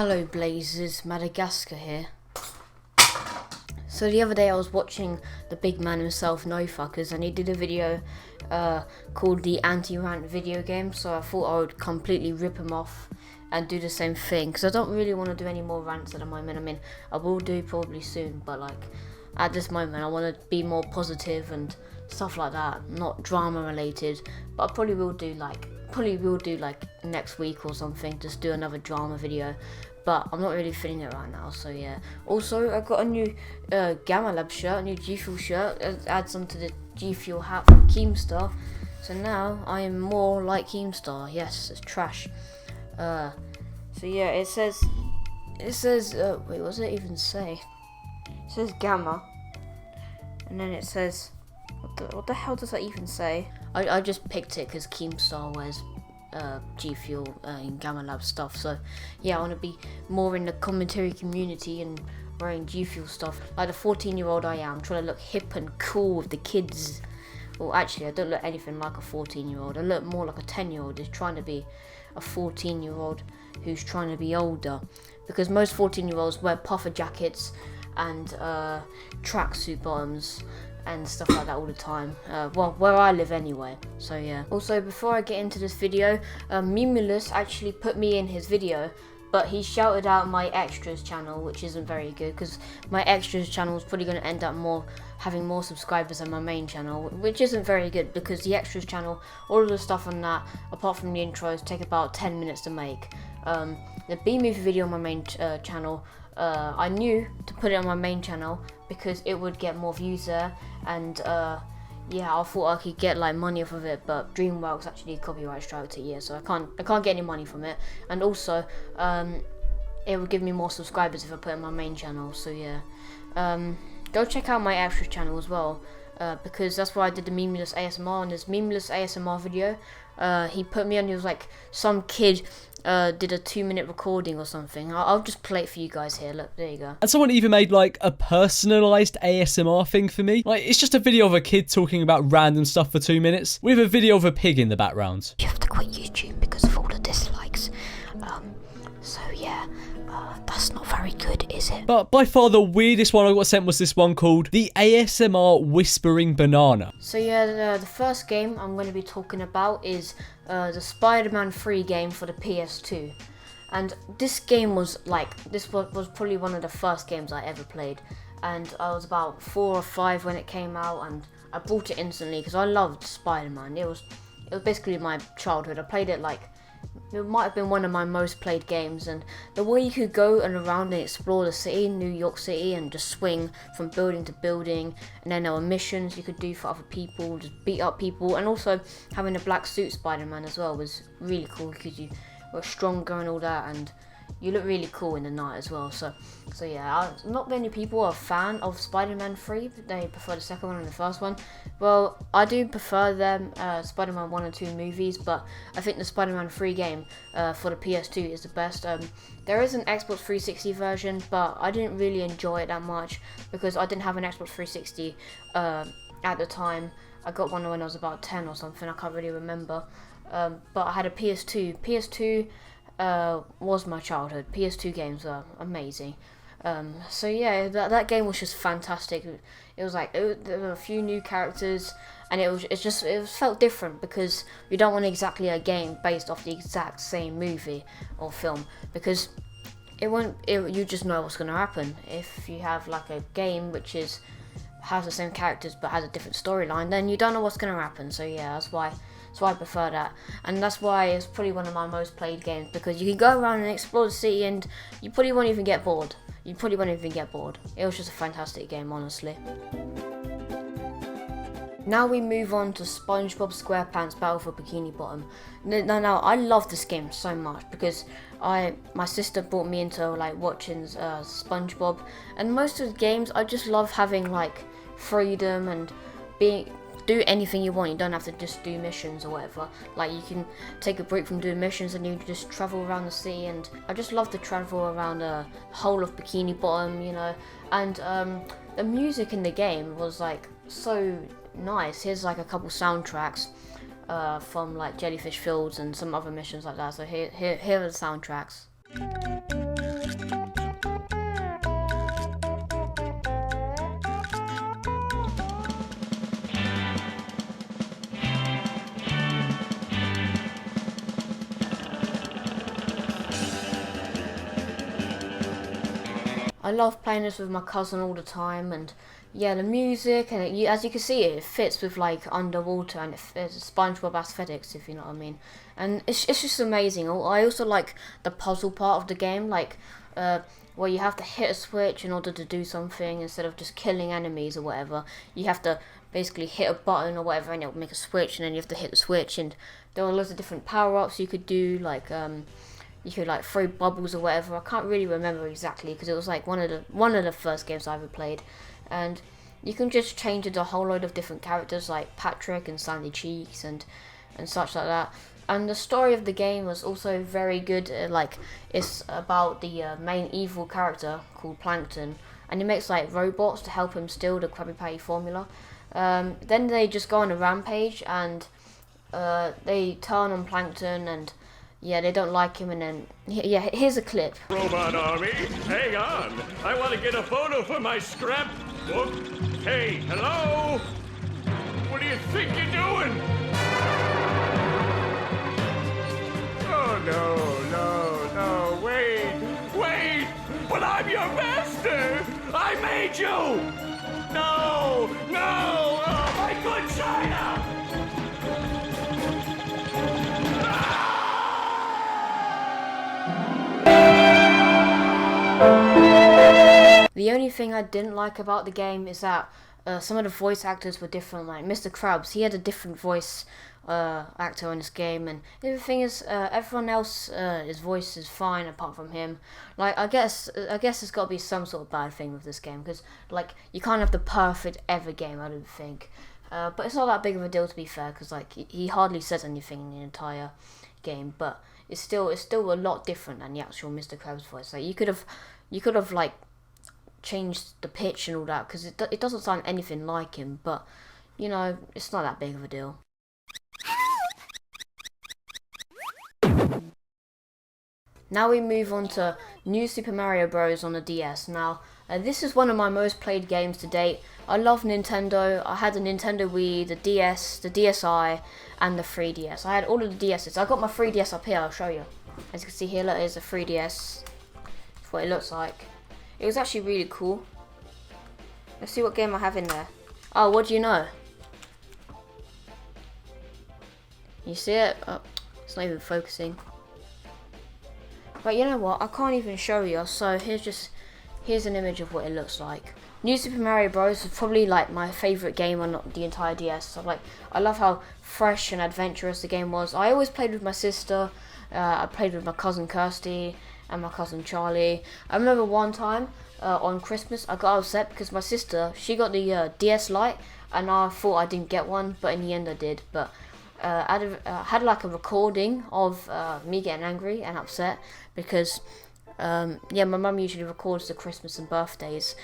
Hello Blazers, Madagascar here. So the other day I was watching the big man himself, NoFuckers, and he did a video called the Anti-Rant video game, so I thought I would completely rip him off and do the same thing, because I don't really want to do any more rants at the moment. I mean, I will do probably soon, but like at this moment I want to be more positive and stuff like that, not drama related, but I probably will do like next week or something, just do another drama video, but I'm not really feeling it right now, so yeah. Also, I got a new Gamma Lab shirt, a new G Fuel shirt, add some to the G Fuel hat from Keemstar, so now I am more like Keemstar. Yes, it's trash. So yeah, it says wait, what does it even say? It says Gamma, and then it says, what the hell does that even say? I just picked it because Keemstar wears G Fuel and Gamma Lab stuff, so yeah, I want to be more in the commentary community and wearing G Fuel stuff like the 14-year-old I am, trying to look hip and cool with the kids. Well, actually, I don't look anything like a 14-year-old. I look more like a 10-year-old who's trying to be a 14-year-old who's trying to be older, because most 14-year-olds wear puffer jackets and tracksuit bottoms and stuff like that all the time, well, where I live anyway, so yeah. Also, before I get into this video, Mimulus actually put me in his video, but he shouted out my extras channel, which isn't very good, because my extras channel is probably going to end up having more subscribers than my main channel, which isn't very good, because the extras channel, all of the stuff on that, apart from the intros, take about 10 minutes to make. The B-movie video on my main channel, I knew to put it on my main channel because it would get more views there, and yeah, I thought I could get like money off of it, but DreamWorks actually copyright striked it, yeah, so I can't get any money from it, and also it would give me more subscribers if I put it on my main channel, so yeah. Go check out my extra channel as well, because that's where I did the Mimulus ASMR, and this Mimulus ASMR video, he put me on, he was like, some kid did a 2-minute recording or something. I'll just play it for you guys here. Look, there you go. And someone even made like a personalized ASMR thing for me. Like, it's just a video of a kid talking about random stuff for 2 minutes with a video of a pig in the background. You have to quit YouTube because of all the dislikes. So yeah, that's not very good, is it? But by far the weirdest one I got sent was this one called the ASMR Whispering Banana. So yeah, the first game I'm going to be talking about is the Spider-Man 3 game for the PS2. And this game was probably one of the first games I ever played. And I was about 4 or 5 when it came out, and I bought it instantly because I loved Spider-Man. It was basically my childhood. I played it like, it might have been one of my most played games, and the way you could go and around and explore the city, New York City, and just swing from building to building, and then there were missions you could do for other people, just beat up people, and also having a black suit Spider-Man as well was really cool because you were stronger and all that, and you look really cool in the night as well. So yeah, not many people are a fan of Spider-Man 3. They prefer the second one and the first one. Well, I do prefer them, Spider-Man 1 and 2 movies, but I think the Spider-Man 3 game for the PS2 is the best. There is an Xbox 360 version, but I didn't really enjoy it that much because I didn't have an Xbox 360 at the time. I got one when I was about 10 or something, I can't really remember. But I had a PS2. PS2 was my childhood. PS2 games were amazing. So yeah, that game was just fantastic. It was like there were a few new characters, and it felt different because you don't want exactly a game based off the exact same movie or film, because you just know what's going to happen. If you have like a game which has the same characters but has a different storyline, then you don't know what's going to happen. So yeah, that's why I prefer that, and that's why it's probably one of my most played games, because you can go around and explore the city and you probably won't even get bored. It was just a fantastic game, honestly. Now we move on to SpongeBob SquarePants Battle for Bikini Bottom. Now I love this game so much because my sister brought me into like watching SpongeBob, and most of the games I just love having like freedom and do anything you want. You don't have to just do missions or whatever. Like, you can take a break from doing missions and you just travel around the city, and I just love to travel around the whole of Bikini Bottom, you know. And the music in the game was like so nice. Here's like a couple soundtracks from like Jellyfish Fields and some other missions like that. So here are the soundtracks. I love playing this with my cousin all the time, and yeah, the music and as you can see, it fits with like underwater, and it's SpongeBob aesthetics, if you know what I mean. And it's just amazing. I also like the puzzle part of the game, like where you have to hit a switch in order to do something instead of just killing enemies or whatever. You have to basically hit a button or whatever, and it'll make a switch, and then you have to hit the switch. And there were loads of different power-ups you could do, like you could like throw bubbles or whatever. I can't really remember exactly because it was like one of the first games I ever played. And you can just change it to a whole load of different characters like Patrick and Sandy Cheeks and such like that. And the story of the game was also very good. Like, it's about the main evil character called Plankton, and he makes like robots to help him steal the Krabby Patty formula. Then they just go on a rampage, and they turn on Plankton, and yeah, they don't like him. And then yeah, here's a clip. Robot army, hang on. I want to get a photo for my scrapbook. Hey, hello? What do you think you're doing? Oh, no, wait, but I'm your master! I made you! No, oh, my good China! The only thing I didn't like about the game is that some of the voice actors were different. Like Mr. Krabs, he had a different voice actor in this game, and the thing is, everyone else, his voice is fine apart from him. Like, I guess there's got to be some sort of bad thing with this game, because like you can't have the perfect ever game, I don't think. But it's not that big of a deal, to be fair, because like he hardly says anything in the entire game. But it's still a lot different than the actual Mr. Krabs voice. Like you could have like changed the pitch and all that, because it doesn't sound anything like him. But you know, it's not that big of a deal. Now we move on to New Super Mario Bros. On the DS. Now, this is one of my most played games to date. I love Nintendo. I had the Nintendo Wii, the DS, the DSi, and the 3DS. I had all of the DSs. I got my 3DS up here, I'll show you. As you can see here, look, here's a 3DS. That's what it looks like. It was actually really cool. Let's see what game I have in there. Oh, what do you know? You see it? Oh, it's not even focusing. But you know what? I can't even show you. So here's an image of what it looks like. New Super Mario Bros. Is probably like my favourite game on the entire DS. So I love how fresh and adventurous the game was. I always played with my sister. I played with my cousin Kirsty and my cousin Charlie. I remember one time on Christmas I got upset because my sister, she got the DS Lite, and I thought I didn't get one, but in the end I did. But I had like a recording of me getting angry and upset because yeah, my mum usually records the Christmas and birthdays.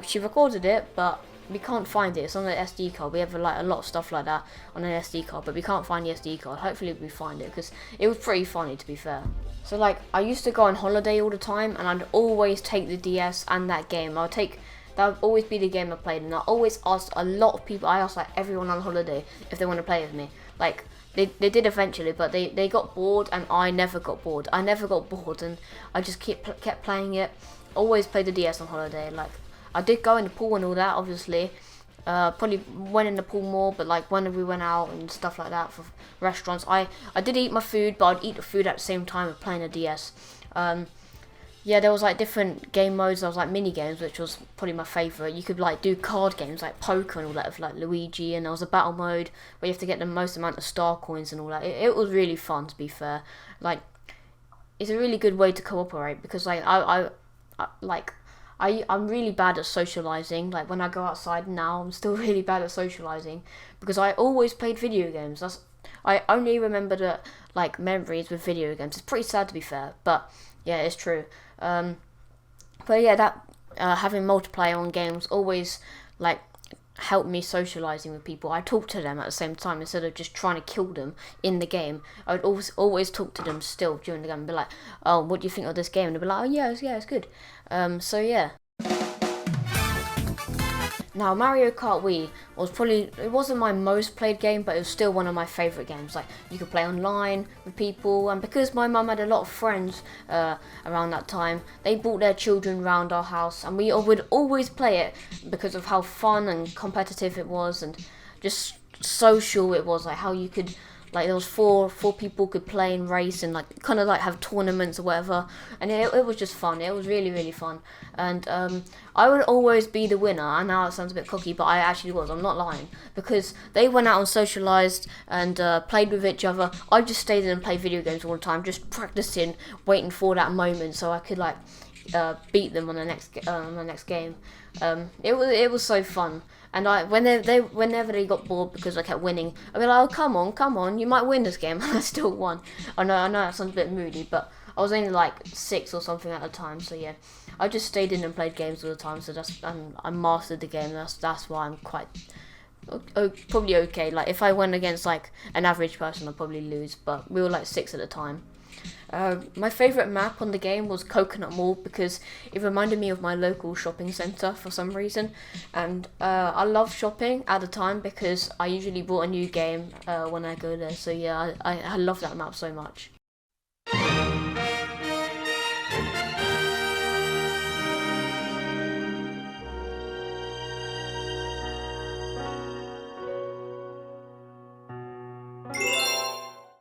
She recorded it, but we can't find it. It's on the SD card. We have like a lot of stuff like that on an SD card, but we can't find the SD card. Hopefully we find it, because it was pretty funny, to be fair. So like, I used to go on holiday all the time, and I'd always take the DS and that game. That would always be the game I played, and I always asked a lot of people. I asked like everyone on holiday if they want to play with me. Like, they did eventually, but they got bored, and I never got bored. And I just kept playing it. Always played the DS on holiday. Like, I did go in the pool and all that, obviously. Probably went in the pool more, but like when we went out and stuff like that for restaurants, I did eat my food, but I'd eat the food at the same time of playing the DS. Yeah, there was like different game modes. There was like mini games, which was probably my favourite. You could like do card games like poker and all that with like Luigi, and there was a battle mode where you have to get the most amount of star coins and all that. It was really fun, to be fair. Like, it's a really good way to cooperate, because like I'm really bad at socialising. Like, when I go outside now, I'm still really bad at socialising because I always played video games. I only remember the like memories with video games. It's pretty sad, to be fair, but yeah, it's true. But yeah, that having multiplayer on games always like helped me socialising with people. I talk to them at the same time instead of just trying to kill them in the game. I would always talk to them still during the game and be like, oh, what do you think of this game? And they'd be like, oh yeah, it's good. So yeah. Now, Mario Kart Wii was probably, it wasn't my most played game, but it was still one of my favourite games. Like, you could play online with people, and because my mum had a lot of friends around that time, they brought their children round our house, and we would always play it because of how fun and competitive it was, and just social it was, like how you could, like there was four people could play and race and like kind of like have tournaments or whatever, and it was just fun. It was really fun, and I would always be the winner. I know it sounds a bit cocky, but I actually was. I'm not lying, because they went out and socialized and played with each other. I just stayed in and played video games all the time, just practicing, waiting for that moment so I could like beat them on the next game. It was so fun. And whenever they got bored because I kept winning, I'd be like, oh, come on, you might win this game. And I still won. I know that sounds a bit moody, but I was only like 6 or something at the time, so yeah. I just stayed in and played games all the time, so I mastered the game. That's why I'm quite probably okay. Like if I went against like an average person, I'd probably lose, but we were like 6 at the time. My favourite map on the game was Coconut Mall because it reminded me of my local shopping centre for some reason, and I love shopping at the time because I usually bought a new game when I go there, so yeah, I love that map so much.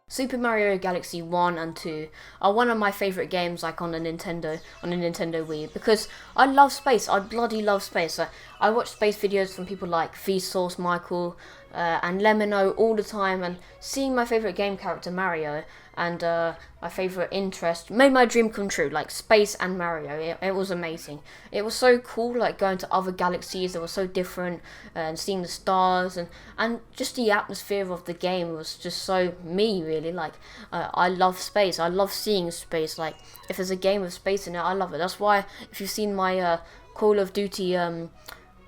Super Mario Galaxy 1 and 2 are one of my favourite games, like on the Nintendo Wii, because I love space. I bloody love space. I watch space videos from people like Vsauce, Michael, and Lemino all the time, and seeing my favourite game character Mario and my favourite interest made my dream come true, like space and Mario. It was amazing. It was so cool, like going to other galaxies that were so different, and seeing the stars, and just the atmosphere of the game was just so me, really. Like I love space. I love seeing space. Like if there's a game with space in it, I love it. That's why if you've seen my Call of Duty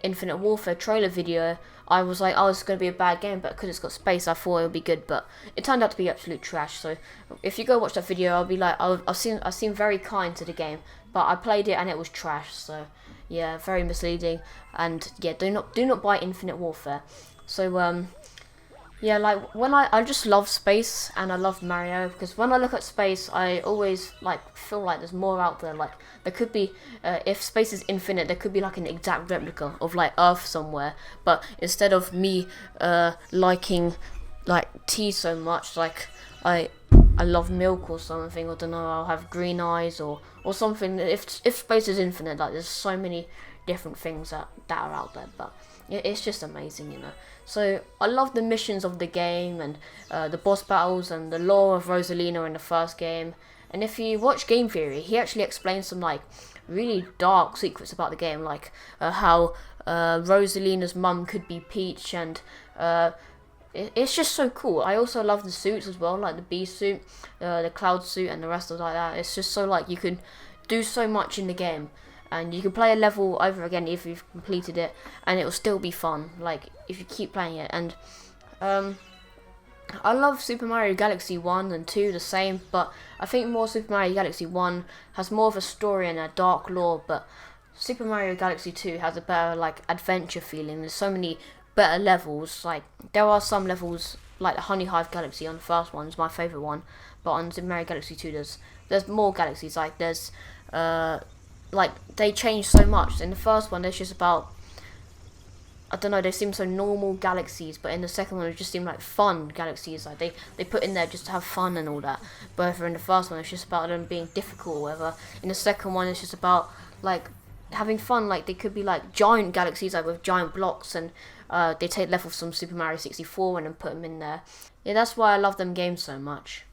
Infinite Warfare trailer video, I was like, oh, it's going to be a bad game, but because it's got space, I thought it would be good, but it turned out to be absolute trash. So if you go watch that video, I'll be like, I seem very kind to the game, but I played it and it was trash. So yeah, very misleading, and yeah, do not buy Infinite Warfare. So yeah, like when I just love space and I love Mario, because when I look at space, I always like feel like there's more out there. Like there could be, if space is infinite, there could be like an exact replica of like Earth somewhere. But instead of me liking like tea so much, like I love milk or something. I don't know. I'll have green eyes or something. If space is infinite, like there's so many different things that are out there, but it's just amazing, you know. So I love the missions of the game and the boss battles and the lore of Rosalina in the first game. And if you watch Game Theory, he actually explains some like really dark secrets about the game, like how Rosalina's mum could be Peach, and it's just so cool. I also love the suits as well, like the bee suit, the cloud suit, and the rest of like that. It's just so like you can do so much in the game. And you can play a level over again if you've completed it, and it will still be fun, like if you keep playing it. And I love Super Mario Galaxy 1 and 2 the same, but I think more Super Mario Galaxy 1 has more of a story and a dark lore, but Super Mario Galaxy 2 has a better like adventure feeling. There's so many better levels. Like there are some levels like the Honey Hive Galaxy on the first one is my favourite one, but on Super Mario Galaxy 2 there's more galaxies. Like there's like they changed so much. In the first one there's just about, I don't know, they seem so normal galaxies, but in the second one it just seemed like fun galaxies. Like they put in there just to have fun and all that. But in the first one it's just about them being difficult or whatever. In the second one it's just about like having fun. Like they could be like giant galaxies, like with giant blocks, and they take levels from Super Mario 64 and then put them in there. Yeah, that's why I love them games so much.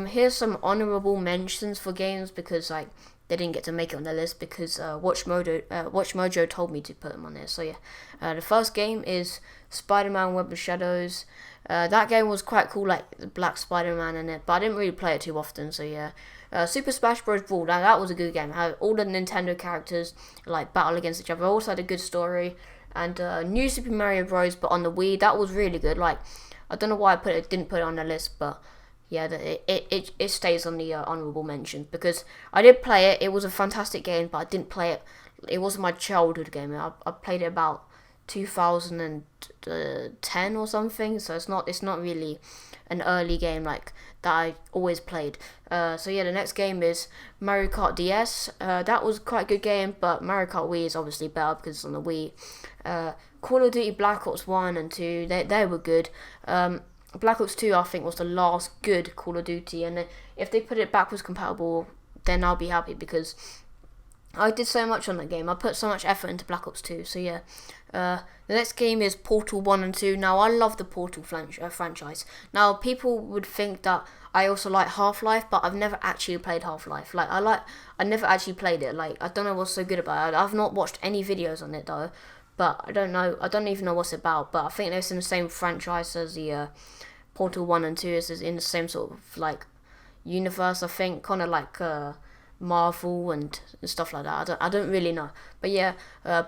Here's some honourable mentions for games because like they didn't get to make it on the list because Watch Mojo told me to put them on there. So yeah, the first game is Spider-Man Web of Shadows. That game was quite cool, like the Black Spider-Man in it, but I didn't really play it too often. So yeah, Super Smash Bros. Brawl. That was a good game. Had all the Nintendo characters like battle against each other. Also had a good story. And New Super Mario Bros. But on the Wii, that was really good. Like I don't know why I didn't put it on the list, but yeah, it stays on the honorable mention, because I did play it. It was a fantastic game, but I didn't play it. It wasn't my childhood game. I played it about 2010 or something. So it's not really an early game like that I always played. So yeah, the next game is Mario Kart DS. That was quite a good game, but Mario Kart Wii is obviously better because it's on the Wii. Call of Duty Black Ops 1 and 2, they were good. Black Ops 2, I think, was the last good Call of Duty, and if they put it backwards compatible, then I'll be happy, because I did so much on that game. I put so much effort into Black Ops 2, so yeah. The next game is Portal 1 and 2. Now, I love the Portal franchise. Now, people would think that I also like Half-Life, but I've never actually played Half-Life. Like, I never actually played it. Like, I don't know what's so good about it. I've not watched any videos on it, though. But I don't even know what's it about. But I think it's in the same franchise as the Portal 1 and 2. It's in the same sort of, like, universe, I think. Kind of like Marvel and stuff like that. I don't really know. But yeah,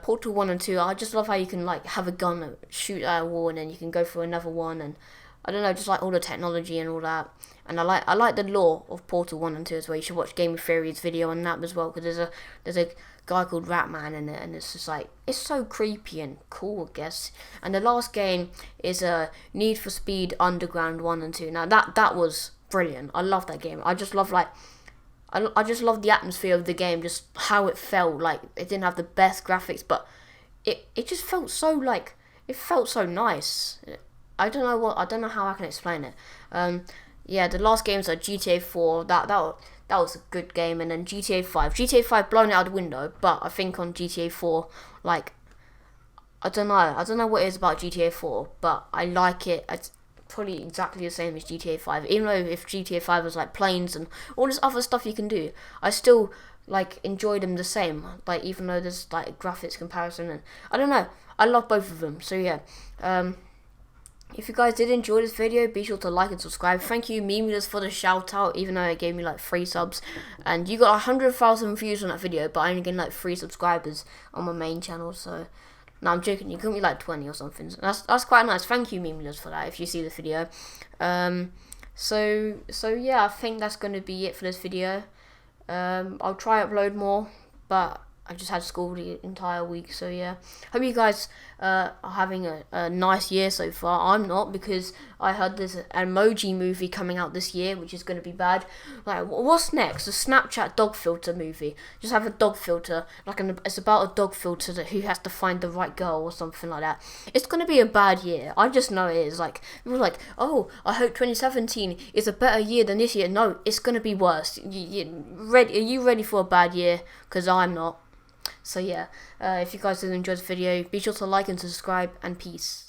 Portal 1 and 2, I just love how you can, like, have a gun and shoot at a wall, and then you can go for another one, and I don't know, just like all the technology and all that. And I like the lore of Portal 1 and 2 as well. You should watch Game of Theory's video on that as well, because there's a guy called Ratman in it, and it's just like, it's so creepy and cool, I guess. And the last game is Need for Speed Underground 1 and 2. Now that was brilliant. I love that game. I just love, like, I just love the atmosphere of the game, just how it felt. Like, it didn't have the best graphics, but it just felt so, like, it felt so nice. I don't know how I can explain it. Yeah, the last games are GTA 4. That was a good game, and then GTA 5. GTA 5 blown it out the window, but I think on GTA 4, like, I don't know what it is about GTA 4, but I like it. It's probably exactly the same as GTA 5. Even though if GTA 5 was like planes and all this other stuff you can do, I still, like, enjoy them the same. Like, even though there's, like, graphics comparison, and I don't know. I love both of them. So yeah. If you guys did enjoy this video, be sure to like and subscribe. Thank you, Memulous, for the shout out, even though it gave me like 3 subs. And you got 100,000 views on that video, but I only getting like 3 subscribers on my main channel. So, no, I'm joking. You got me like 20 or something. So that's quite nice. Thank you, Memulous, for that. If you see the video, so yeah, I think that's gonna be it for this video. I'll try upload more, but I just had school the entire week, so yeah. Hope you guys are having a nice year so far. I'm not, because I heard there's an Emoji movie coming out this year, which is going to be bad. Like, what's next? A Snapchat dog filter movie. Just have a dog filter. Like, it's about a dog filter who has to find the right girl or something like that. It's going to be a bad year. I just know it is. Like, people are like, oh, I hope 2017 is a better year than this year. No, it's going to be worse. Are you ready for a bad year? Because I'm not. So yeah, if you guys did enjoy this video, be sure to like and subscribe, and peace.